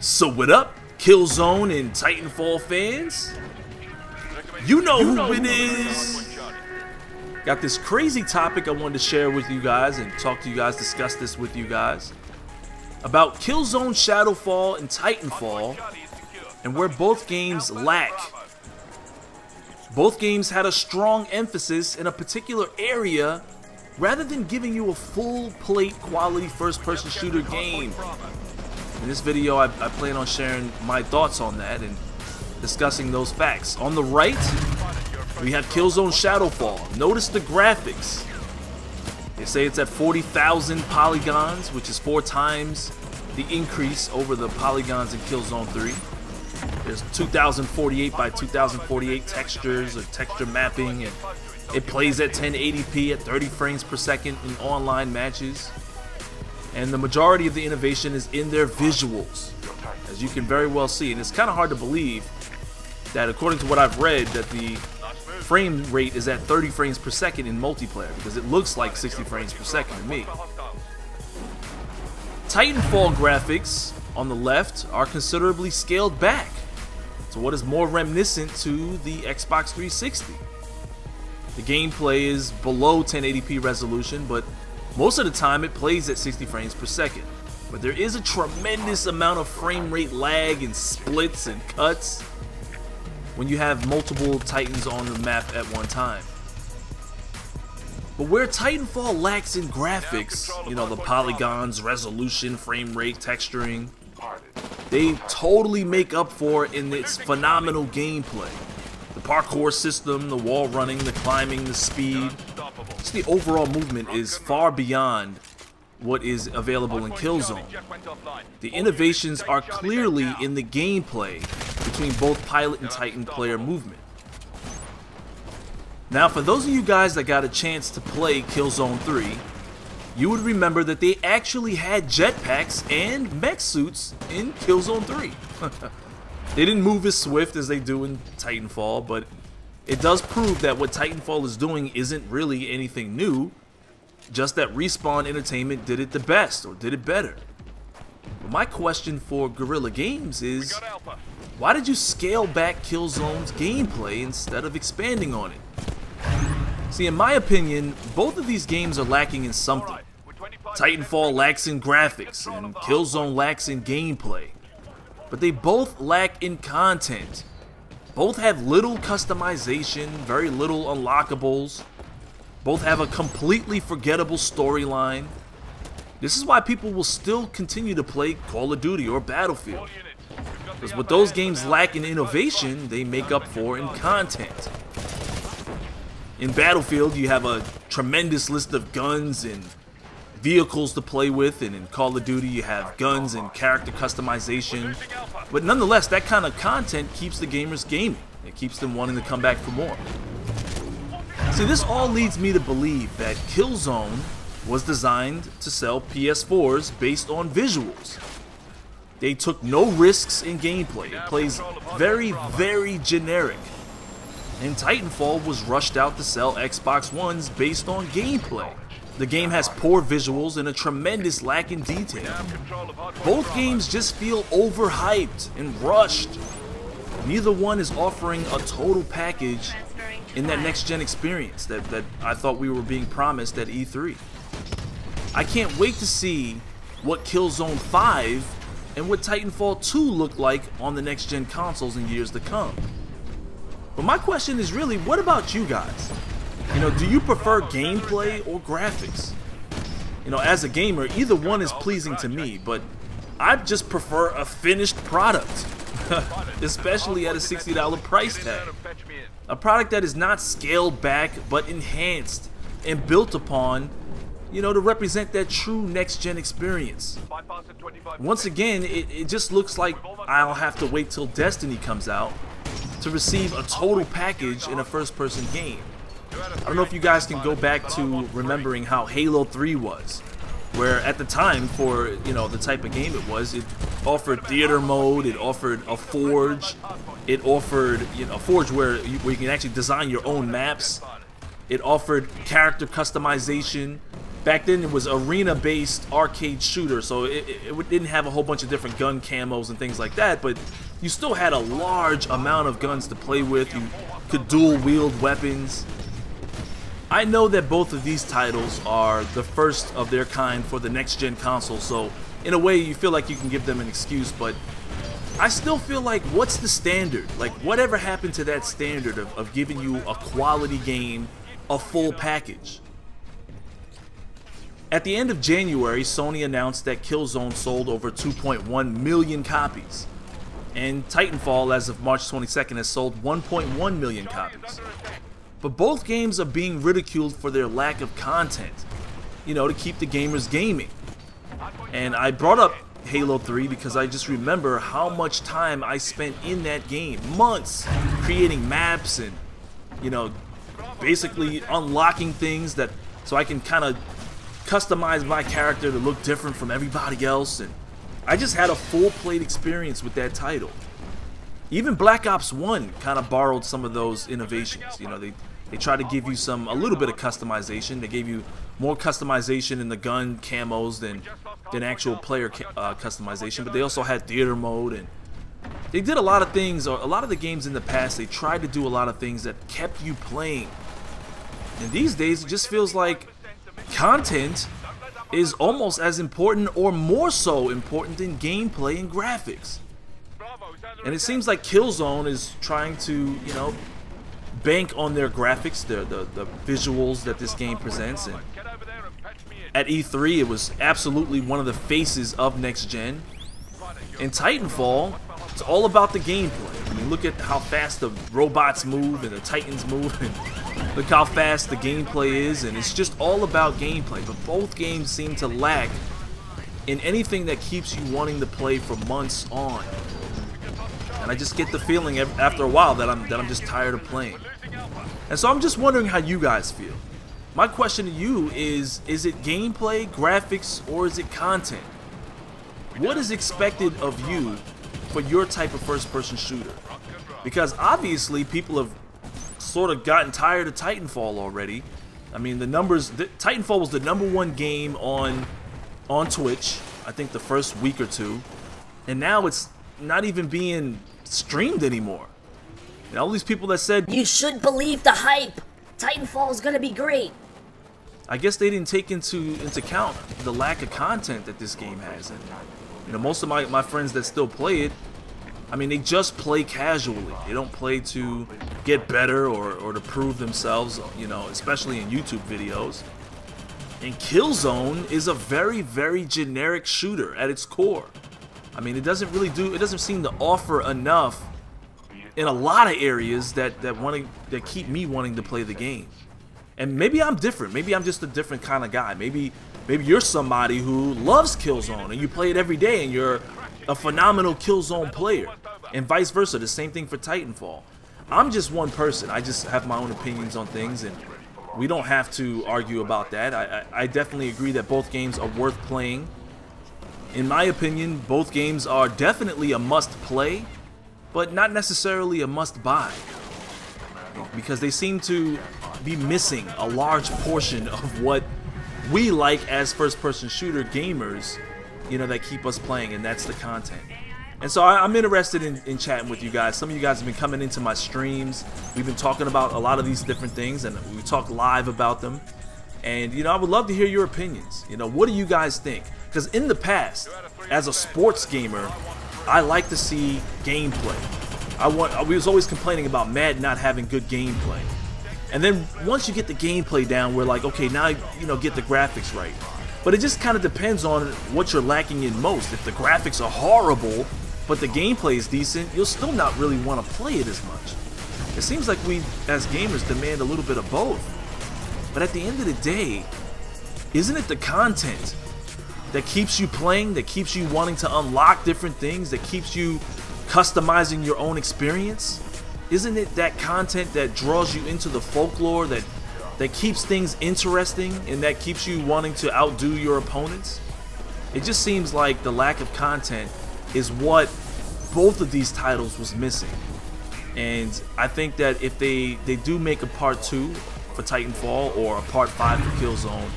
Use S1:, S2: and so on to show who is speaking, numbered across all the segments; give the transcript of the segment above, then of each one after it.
S1: So what up, Killzone and Titanfall fans? You know who it is. Got this crazy topic I wanted to share with you guys and talk to you guys, discuss this with you guys about Killzone Shadowfall and Titanfall and where both games lack. Both games had a strong emphasis in a particular area rather than giving you a full plate quality first-person shooter game. In this video, I plan on sharing my thoughts on that and discussing those facts. On the right, we have Killzone Shadowfall. Notice the graphics. They say it's at 40,000 polygons, which is 4 times the increase over the polygons in Killzone 3. There's 2048 by 2048 textures or texture mapping, and it plays at 1080p at 30 frames per second in online matches. And the majority of the innovation is in their visuals, as you can very well see. And it's kind of hard to believe that, according to what I've read, that the frame rate is at 30 frames per second in multiplayer, because it looks like 60 frames per second to me. Titanfall graphics on the left are considerably scaled back to what is more reminiscent to the Xbox 360. The gameplay is below 1080p resolution, but most of the time it plays at 60 frames per second. But there is a tremendous amount of frame rate lag and splits and cuts when you have multiple Titans on the map at one time. But where Titanfall lacks in graphics, you know, the polygons, resolution, frame rate, texturing, they totally make up for in its phenomenal gameplay. The parkour system, the wall running, the climbing, the speed. Just the overall movement is far beyond what is available in Killzone. The innovations are clearly in the gameplay between both Pilot and Titan player movement. Now, for those of you guys that got a chance to play Killzone 3, you would remember that they actually had jetpacks and mech suits in Killzone 3. They didn't move as swift as they do in Titanfall, but it does prove that what Titanfall is doing isn't really anything new, just that Respawn Entertainment did it the best, or did it better. But my question for Guerrilla Games is, why did you scale back Killzone's gameplay instead of expanding on it? See, in my opinion, both of these games are lacking in something. Titanfall lacks in graphics, and Killzone lacks in gameplay. But they both lack in content. Both have little customization, very little unlockables. Both have a completely forgettable storyline. This is why people will still continue to play Call of Duty or Battlefield. Because what those games lack in innovation, they make up for in content. In Battlefield, you have a tremendous list of guns and vehicles to play with, and in Call of Duty you have guns and character customization. But nonetheless, that kind of content keeps the gamers gaming. It keeps them wanting to come back for more. See, this all leads me to believe that Killzone was designed to sell PS4s based on visuals. They took no risks in gameplay. It plays very, very generic. And Titanfall was rushed out to sell Xbox Ones based on gameplay. The game has poor visuals and a tremendous lack in detail. Both games just feel overhyped and rushed. Neither one is offering a total package in that next-gen experience that I thought we were being promised at E3. I can't wait to see what Killzone 5 and what Titanfall 2 look like on the next-gen consoles in years to come. But my question is really, what about you guys? You know, do you prefer gameplay or graphics? You know, as a gamer, either one is pleasing to me, but I just prefer a finished product, especially at a $60 price tag. A product that is not scaled back, but enhanced and built upon, you know, to represent that true next-gen experience. Once again, it just looks like I'll have to wait till Destiny comes out to receive a total package in a first-person game. I don't know if you guys can go back to remembering how Halo 3 was, where at the time, for, you know, the type of game it was, it offered theater mode, it offered a forge, it offered, you know, a forge where you can actually design your own maps, it offered character customization, back then it was arena-based arcade shooter, so it didn't have a whole bunch of different gun camos and things like that, but you still had a large amount of guns to play with. You could dual-wield weapons. I know that both of these titles are the first of their kind for the next-gen console, so in a way you feel like you can give them an excuse, but I still feel like, what's the standard? Like, whatever happened to that standard of giving you a quality game, a full package? At the end of January, Sony announced that Killzone sold over 2.1 million copies, and Titanfall, as of March 22nd, has sold 1.1 million copies. But both games are being ridiculed for their lack of content, you know, to keep the gamers gaming. And I brought up Halo 3 because I just remember how much time I spent in that game. Months creating maps and, you know, basically unlocking things that so I can kind of customize my character to look different from everybody else. And I just had a full plate experience with that title. Even Black Ops 1 kind of borrowed some of those innovations. You know, they tried to give you a little bit of customization. They gave you more customization in the gun camos than actual player customization, but they also had theater mode, and they did a lot of things, or a lot of the games in the past, they tried to do a lot of things that kept you playing. And these days, it just feels like content is almost as important or more so important than gameplay and graphics. And it seems like Killzone is trying to, you know, bank on their graphics, the visuals that this game presents. And at E3, it was absolutely one of the faces of next gen. In Titanfall, it's all about the gameplay. I mean, look at how fast the robots move and the Titans move, and look how fast the gameplay is, and it's just all about gameplay. But both games seem to lack in anything that keeps you wanting to play for months on. And I just get the feeling after a while that I'm just tired of playing. And so I'm just wondering how you guys feel. My question to you is it gameplay, graphics, or is it content? What is expected of you for your type of first-person shooter? Because obviously people have sort of gotten tired of Titanfall already. I mean, the numbers, Titanfall was the #1 game on Twitch, I think the first week or two. And now it's not even being streamed anymore. And all these people that said,
S2: you should believe the hype, Titanfall is gonna be great.
S1: I guess they didn't take into account the lack of content that this game has. And you know, most of my friends that still play it, I mean, they just play casually. They don't play to get better or to prove themselves, you know, especially in YouTube videos. And Killzone is a very, very generic shooter at its core. I mean, it doesn't seem to offer enough in a lot of areas that keep me wanting to play the game. And maybe I'm different. Maybe I'm just a different kind of guy. Maybe you're somebody who loves Killzone and you play it every day and you're a phenomenal Killzone player. And vice versa, the same thing for Titanfall. I'm just one person. I just have my own opinions on things, and we don't have to argue about that. I definitely agree that both games are worth playing. In my opinion, both games are definitely a must-play, but not necessarily a must-buy, because they seem to be missing a large portion of what we like as first-person shooter gamers, you know, that keep us playing, and that's the content. And so I'm interested in chatting with you guys. Some of you guys have been coming into my streams. We've been talking about a lot of these different things, and we talk live about them. And, you know, I would love to hear your opinions. You know, what do you guys think? Because in the past, as a sports gamer, I like to see gameplay. We was always complaining about Madden not having good gameplay. And then once you get the gameplay down, we're like, okay, now, you know, get the graphics right. But it just kind of depends on what you're lacking in most. If the graphics are horrible, but the gameplay is decent, you'll still not really want to play it as much. It seems like we, as gamers, demand a little bit of both. But at the end of the day, isn't it the content that keeps you playing, that keeps you wanting to unlock different things, that keeps you customizing your own experience? Isn't it that content that draws you into the folklore, that keeps things interesting, and that keeps you wanting to outdo your opponents? It just seems like the lack of content is what both of these titles was missing. And I think that if they do make a part 2 for Titanfall or a part 5 for Killzone,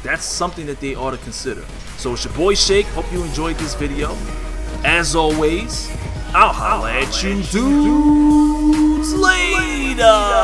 S1: That's something that they ought to consider. So it's your boy Shake. Hope you enjoyed this video. As always, I'll holla at you dudes later.